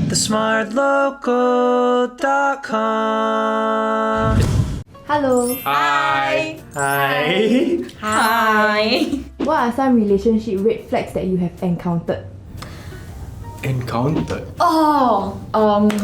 TheSmartLocal.com. Hello. Hi. Hi. Hi. What are some relationship red flags that you have encountered? Encountered.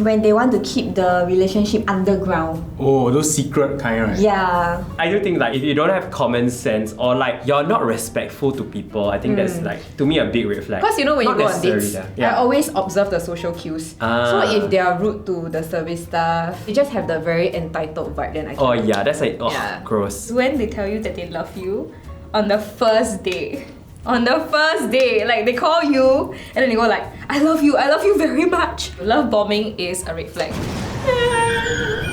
When they want to keep the relationship underground. Oh, those secret kind, right? Yeah. I do think like if you don't have common sense or like you're not respectful to people, I think that's like to me a big red flag. Because you know when Not you go on necessarily dates, that. I Yeah. always observe the social cues. So if they are rude to the service staff, they just have the very entitled vibe, then I Oh can. yeah, that's like Yeah. gross. When they tell you that they love you on the first day. On the first day, like they call you and then they go like, I love you very much. Love bombing is a red flag.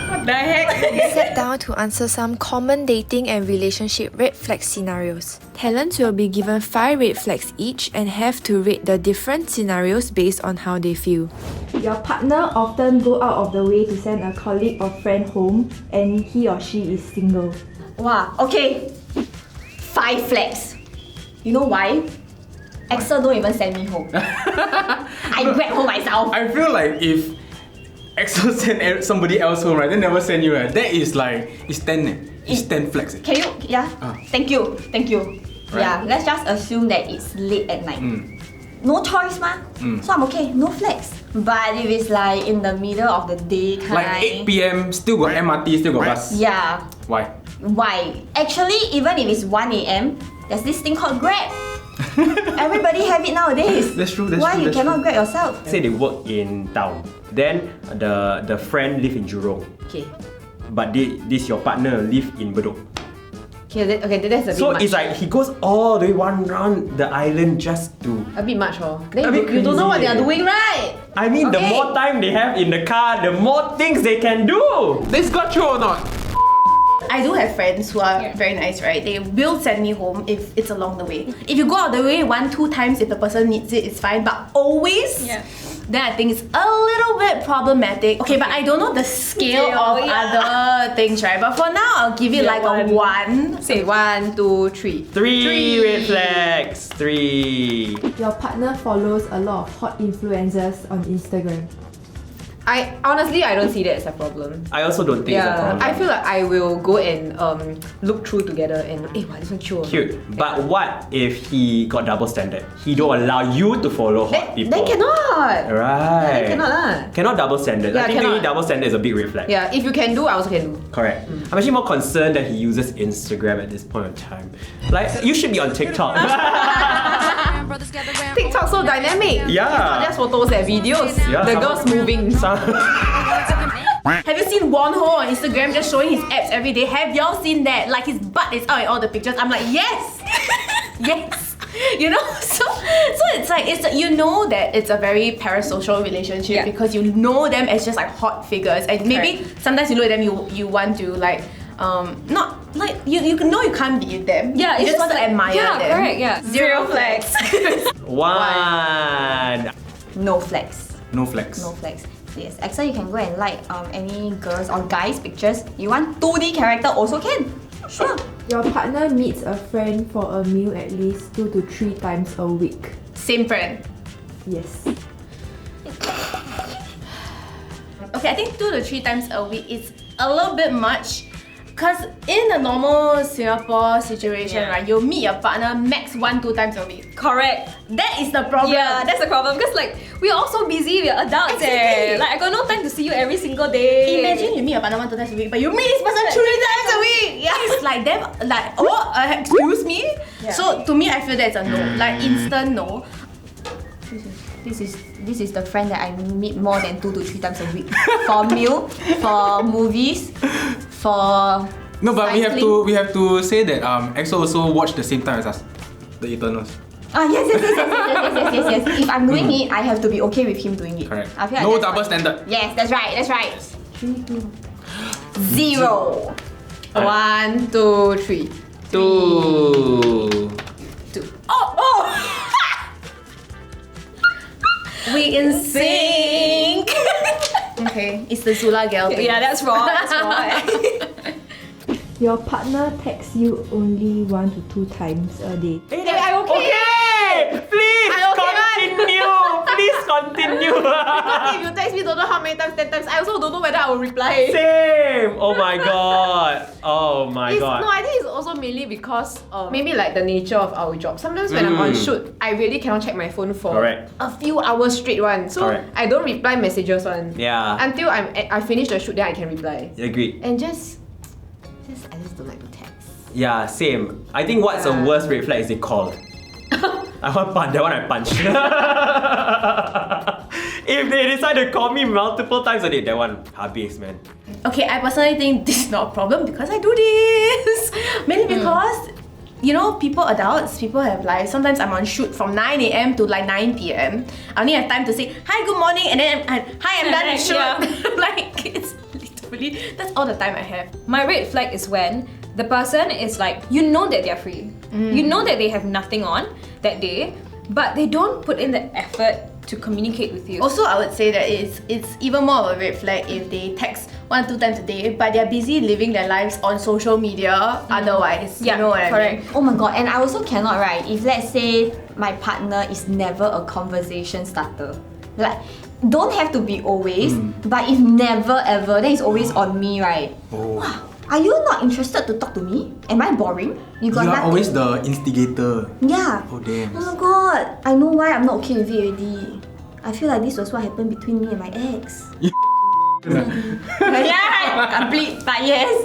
What the heck? Sit down to answer some common dating and relationship red flag scenarios. Talents will be given 5 red flags each and have to rate the different scenarios based on how they feel. Your partner often go out of the way to send a colleague or friend home and he or she is single. Wow. Okay. 5 flags. You know why? Axel don't even send me home. I grab home myself. I feel like if EXO send somebody else home, right, they never send you, right, that is like, it's 10 It's 10 flags. Can you? Yeah. Thank you. Right. Yeah. Let's just assume that it's late at night. No choice, ma. So I'm okay. No flex. But if it's like in the middle of the day kind. Like 8 p.m, still got MRT, still got bus. Yeah. Why? Why? Actually, even if it's 1 a.m, there's this thing called Grab. Everybody have it nowadays. That's true, Why you that's cannot true. Grab yourself? Say they work in town, then the friend live in Jurong, Okay. but this your partner live in Bedok. Okay, that's a bit So much. it's like he goes all the way round the island just to. a bit much, oh. Then A bit you don't know what they are crazy, doing, right? I mean, the Okay. more time they have in the car, the more things they can do. This got you or not? I do have friends who are very nice, right? They will send me home if it's along the way. If you go out the way 1-2 times, if the person needs it, it's fine. But always, then I think it's a little bit problematic. Okay, but I don't know the scale of other things, right? But for now, I'll give it like a 1. Say 1, 2, 3. 3 red flags. 3. Your partner follows a lot of hot influencers on Instagram. I honestly don't see that as a problem. I also don't think it's a problem. I feel like I will go and look through together and wow, this one cute. Cute. But what if he got double standard? He don't allow you to follow hot people. Then cannot. Right. Then cannot lah. Cannot double standard. Yeah, I think cannot. double standard is a big red flag. Yeah, if you can do, I also can do. Correct. I'm actually more concerned that he uses Instagram at this point in time. Like, you should be on TikTok. TikTok so dynamic. Yeah. It's not just photos and videos. Yeah, The some- girls moving. Have you seen Wonho on Instagram just showing his abs every day? Have y'all seen that? Like his butt is out in all the pictures. I'm like, yes! Yes! You know? So it's like, you know that it's a very parasocial relationship because you know them as just like hot figures. And maybe sometimes you look at them, you want to like, not like, you know you can't be with them. Yeah, you it's just want to like- admire Yeah, them. correct, yeah. 0 flags. 1. No flex. No flags. No flex. Yes. Axel, you can go and like any girls or guys pictures. You want 2D character also can. Sure. Your partner meets a friend for a meal at least 2 to 3 times a week. Same friend. Yes. Okay, I think 2 to 3 times a week is a little bit much. Because in a normal Singapore situation, right, you'll meet your partner max 1-2 times a week. Correct. That is the problem. Yeah, that's the problem because like we're all so busy, we're adults. Exactly. Like I got no time to see you every single day. Imagine you meet your partner 1-2 times a week, but you meet this person 3 times a week. Yeah, it's like them, like, excuse me? So to me, I feel that's a no. Like instant no. This is the friend that I meet more than 2 to 3 times a week. For meal, for movies, for No, but cycling. we have to say that EXO also watch the same time as us, The Eternals. Yes. If I'm doing it, I have to be okay with him doing it. Correct. I feel like No that's double what- standard. Yes, that's right. 0. 1, 2, 3. 2. We in sync. Okay, it's the Zula girl thing. Yeah, that's wrong. That's wrong. Your partner texts you only 1 to 2 times a day. Okay! Please continue! Please continue. If you text me don't know how many times, 10 times, I also don't know whether I will reply. Same. Oh my god. Oh my god. No, I think it's also mainly because maybe like the nature of our job. Sometimes when I'm on shoot, I really cannot check my phone for Correct. a few hours straight one. So Correct. I don't reply messages one. Yeah. Until I finish the shoot, then I can reply. Agreed. And I just don't like to text. Yeah, same. I think what's the worst red flag is they call. I want punch. That one I punch. If they decide to call me multiple times a day, that one habis, man. Okay, I personally think this is not a problem because I do this. Mainly because, you know, adults, people have lives. Sometimes I'm on shoot from 9 a.m. to like 9 p.m. I only have time to say, hi, good morning, and then hi, I'm done shoot. Like, it's literally, that's all the time I have. My red flag is when the person is like, you know that they're free. You know that they have nothing on that day, but they don't put in the effort to communicate with you. Also, I would say that it's even more of a red flag if they text 1-2 times a day, but they're busy living their lives on social media otherwise. Yeah, you know what I correct. mean? Oh my god, and I also cannot, right? If let's say my partner is never a conversation starter. Like, don't have to be always, but if never ever, then it's always on me, right? Wow. Are you not interested to talk to me? Am I boring? You got You are nothing? always the instigator. Yeah. Oh damn. Oh my god, I know why I'm not okay with it already. I feel like this was what happened between me and my ex. Yeah, complete, but yes.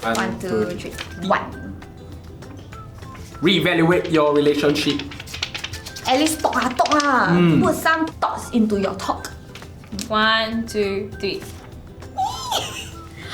1, 2, 3. 1. Reevaluate your relationship. At least talk lah. Put some thoughts into your talk. 1, 2, 3.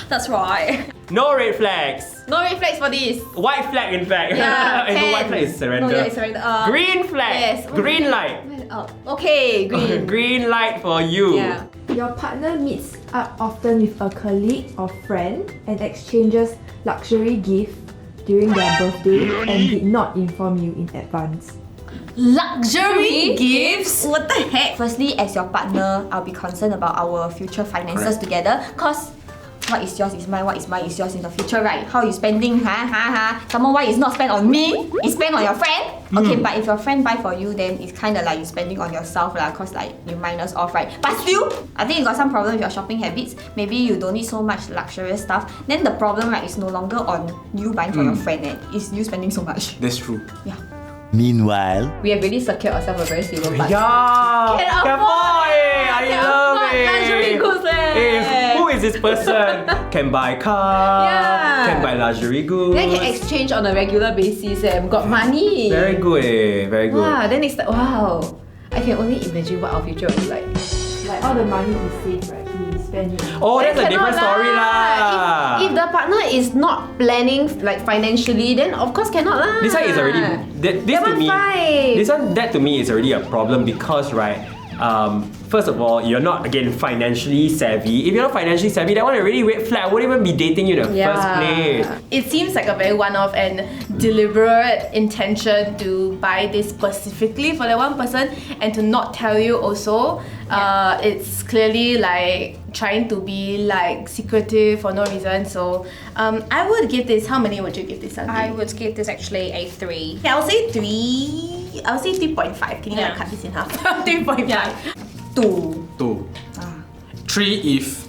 That's right. No red flags. No red flags for this. White flag, in fact. Yeah, And the white can. flag is surrender. No, yeah, it's surrender. Green flag. yes. Green light. Oh, okay, green. Green light for you. Yeah. Your partner meets up often with a colleague or friend and exchanges luxury gifts during their birthday and did not inform you in advance. Luxury gifts? What the heck? Firstly, as your partner, I'll be concerned about our future finances together. Cause what is yours is mine, what is mine is yours in the future, right? How you spending, Someone why is not spent on me, it's spent on your friend. Okay, but if your friend buy for you, then it's kind of like you spending on yourself lah, cause like you minus off, right? But still, I think you got some problem with your shopping habits. Maybe you don't need so much luxurious stuff. Then the problem, right, is no longer on you buying for your friend, it's you spending so much. That's true. Yeah. Meanwhile, We have really secured ourselves a very stable partner. Yeah. Can Careful, I love it. luxury goods, Who is this person? Can buy car. Yeah. Can buy luxury goods. Then can exchange on a regular basis and got money. Very good, very good. Wow, then it's like, wow. I can only imagine what our future will be like. Like all the money he saved, right? He spend it. Oh, that's a Cannot different story lah. If the partner is not planning like financially, then of course cannot lah. This one is already this to me. That to me is already a problem because right. First of all, you're not again financially savvy. If you're not financially savvy, that one already red flag. I wouldn't even be dating you in the first place. It seems like a very one-off and deliberate intention to buy this specifically for that one person and to not tell you also. It's clearly like trying to be like secretive for no reason. So I would give this, how many would you give this? Sandy? I would give this actually a 3. Yeah, I'll say 3. I'll say 3.5. Can you like cut this in half? 3.5. Yeah. 2. 2. 3 if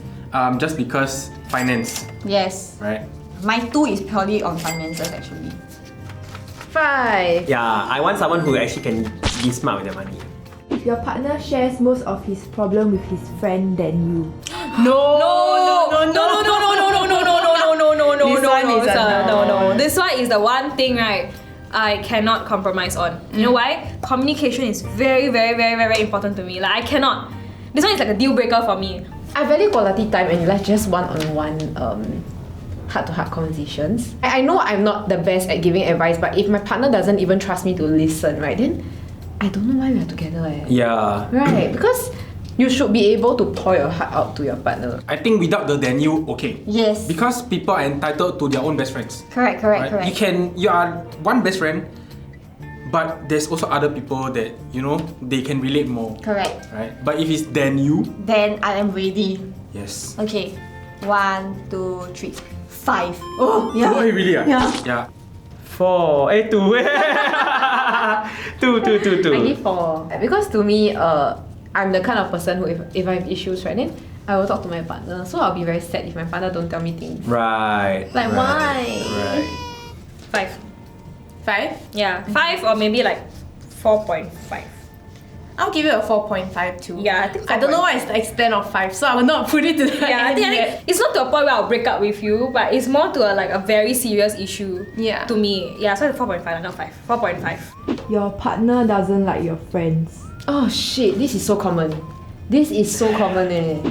just because finance, Yes. right? My 2 is purely on finances actually. 5. Yeah, I want someone who actually can be smart with their money. If your partner shares most of his problem with his friend than you. This one is the one thing, right, I cannot compromise on. You know why? Communication is very, very, very, very important to me. Like I cannot. This one is like a deal breaker for me. I value quality time and like just one-on-one heart-to-heart conversations. I know I'm not the best at giving advice, but if my partner doesn't even trust me to listen, right, then I don't know why we are together. Yeah. Right, because you should be able to pour your heart out to your partner. I think without the then you, okay. Yes. Because people are entitled to their own best friends. Correct. Right? You are one best friend, but there's also other people that, you know, they can relate more. Correct. Right? But if it's then you, Then I am ready. yes. Okay. 1, 2, 3. 5. Oh, yeah. Oh, really? Yeah. Yeah. 4. 2. 2. I give 4 because to me, I'm the kind of person who if I have issues, right, then I will talk to my partner. So I'll be very sad if my partner don't tell me things. Right. Like why? Right. 5. 5? Yeah, 5 or maybe like 4.5. I'll give it a 4.5 too. Yeah, I think I don't know what is the extent of 5, so I will not put it to the Yeah, I end think yet. it's not to a point where I'll break up with you, but it's more to a very serious issue. Yeah. To me, yeah. So it's 4.5, not 5. 4.5. Your partner doesn't like your friends. Oh shit, this is so common. This is so common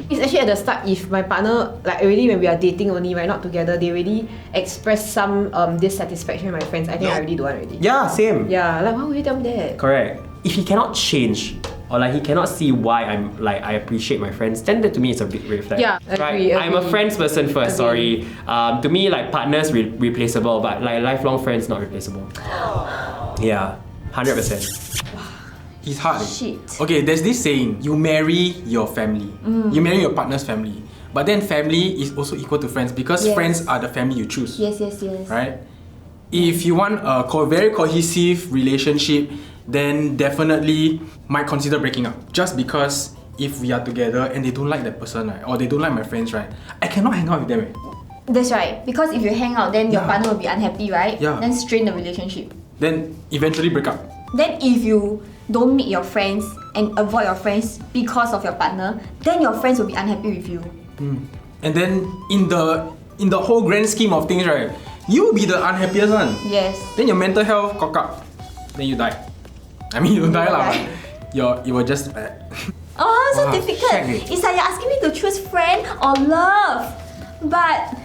It's actually at the start, if my partner, like already when we are dating only, right, not together, they already express some dissatisfaction with my friends. I think I already don't want already. Yeah, same. Yeah, like why would you tell me that? Correct. If he cannot change or like he cannot see why I appreciate my friends, then that to me is a big red flag. Yeah, right. I'm a friends person first. Agree. Sorry. To me, like partners replaceable, but like lifelong friends not replaceable. Yeah, 100%. It's hard. Shit. Okay, there's this saying: you marry your family, you marry your partner's family. But then family is also equal to friends because Yes. friends are the family you choose. Yes. Right? If you want a very cohesive relationship, then definitely might consider breaking up. Just because if we are together and they don't like that person, right, or they don't like my friends, right, I cannot hang out with them. That's right. Because if you hang out, then your Yeah. partner will be unhappy, right? Yeah. Then strain the relationship. Then eventually break up. Then if you don't meet your friends and avoid your friends because of your partner, then your friends will be unhappy with you. And then in the whole grand scheme of things, right, you will be the unhappiest one. Yes. Then your mental health cock up. Then you die. I mean, you don't die lah, die. but you will just. Oh, so Wow, difficult. shag it. It's like you're asking me to choose friend or love. But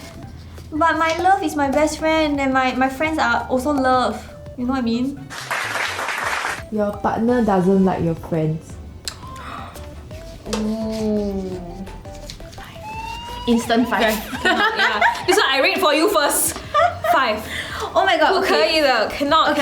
my love is my best friend and my friends are also love. You know what I mean? Your partner doesn't like your friends. Instant 5. Yeah. This one I rate for you first. 5. Oh my god, 不可以的 cannot.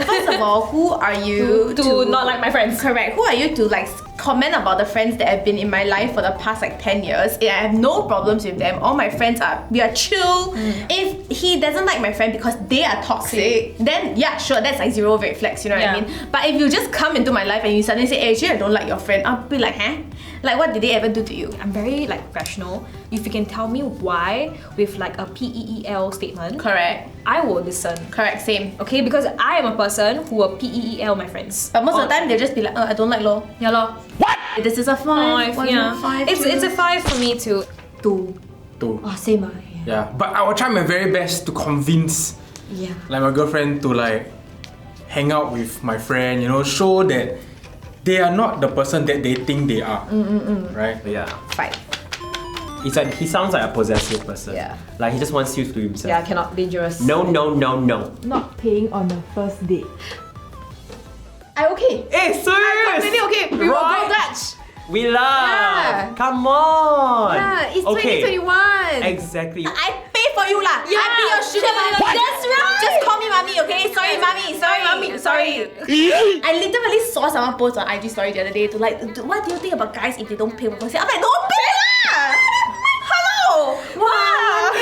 First of all, who are you to not like my friends? Correct. Who are you to like comment about the friends that have been in my life for the past like 10 years? I have no problems with them. All my friends we are chill. If he doesn't like my friend because they are toxic, then yeah, sure, that's like 0 red flags, you know what I Yeah. mean? But if you just come into my life and you suddenly say, hey, actually I don't like your friend, I'll be like, huh? Like what did they ever do to you? I'm very like rational. If you can tell me why with like a PEEL statement, Correct. I will listen. Correct, same. Okay, because I am a person who will PEEL my friends. But most of the time they'll just be like, I don't like law. Yeah lor. This is a 5. 5, yeah. 5. It's a 5 for me too. 2. To. Oh, same. Yeah. But I will try my very best to convince Yeah. like my girlfriend to like hang out with my friend, you know, show that they are not the person that they think they are. Right? Yeah. 5. It's like he sounds like a possessive person. Yeah. Like he just wants you to himself. Yeah, cannot, dangerous. No. Not paying on the first date. I okay. Hey, serious? Completely okay. We will go Right? Dutch. We love. Yeah. Come on. Yeah, it's okay. 2021. Exactly. I pay for you lah. I be your sugar mommy. That's right. Just call me mommy, okay? Sorry, mommy. Sorry, mommy. Sorry. I literally saw someone post on IG story the other day to like, what do you think about guys if they don't pay for pussy? I'm like, don't pay lah. Hello. Wow.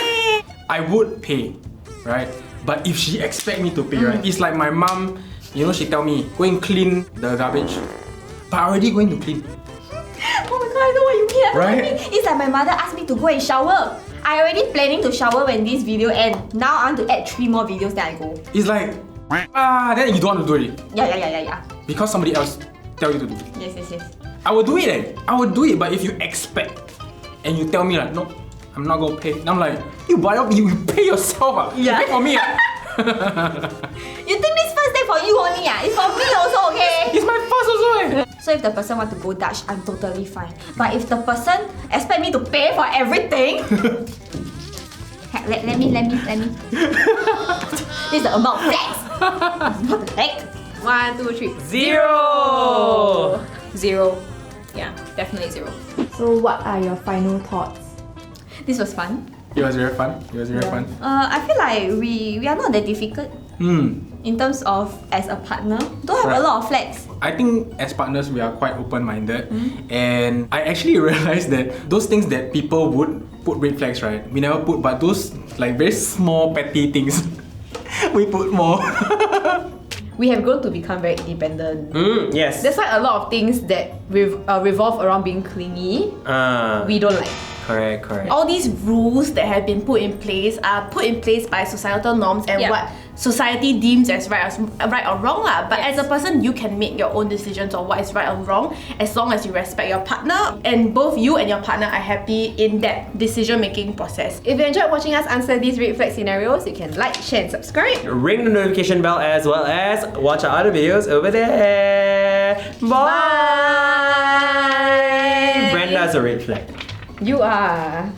I would pay, right? But if she expect me to pay, right? It's like my mom, you know, she tell me, go and clean the garbage. But I already going to clean. Oh my god, I know what you mean. I know what you Right? mean. It's like my mother asked me to go and shower. I already planning to shower when this video ends. Now I want to add 3 more videos, then I go. It's like, then you don't want to do it Yeah. because somebody else tell you to do it. Yes. I will do it I will do it, but if you expect and you tell me like, no, I'm not gonna pay. And I'm like, you pay yourself. You pay for me. You think this first day for you only? It's for me also, okay? It's my first also. So if the person want to go Dutch, I'm totally fine. But if the person expect me to pay for everything, let me. This is the amount of flex. What the heck? 1, 2, 3. 0. 0. Yeah, definitely 0. So what are your final thoughts? This was fun. It was very fun. I feel like we are not that difficult in terms of as a partner. Don't have a Right. lot of flex. I think as partners we are quite open-minded, and I actually realized that those things that people would put red flags, right? We never put, but those like very small petty things We put more. We have grown to become very independent. Yes. That's why a lot of things that revolve around being clingy, we don't like. Correct. All these rules that have been put in place are put in place by societal norms and what society deems as right or wrong lah. But as a person, you can make your own decisions on what is right or wrong as long as you respect your partner and both you and your partner are happy in that decision-making process. If you enjoyed watching us answer these red flag scenarios, you can like, share, and subscribe. Ring the notification bell as well as watch our other videos over there. Bye. Brenda's a red flag. You are.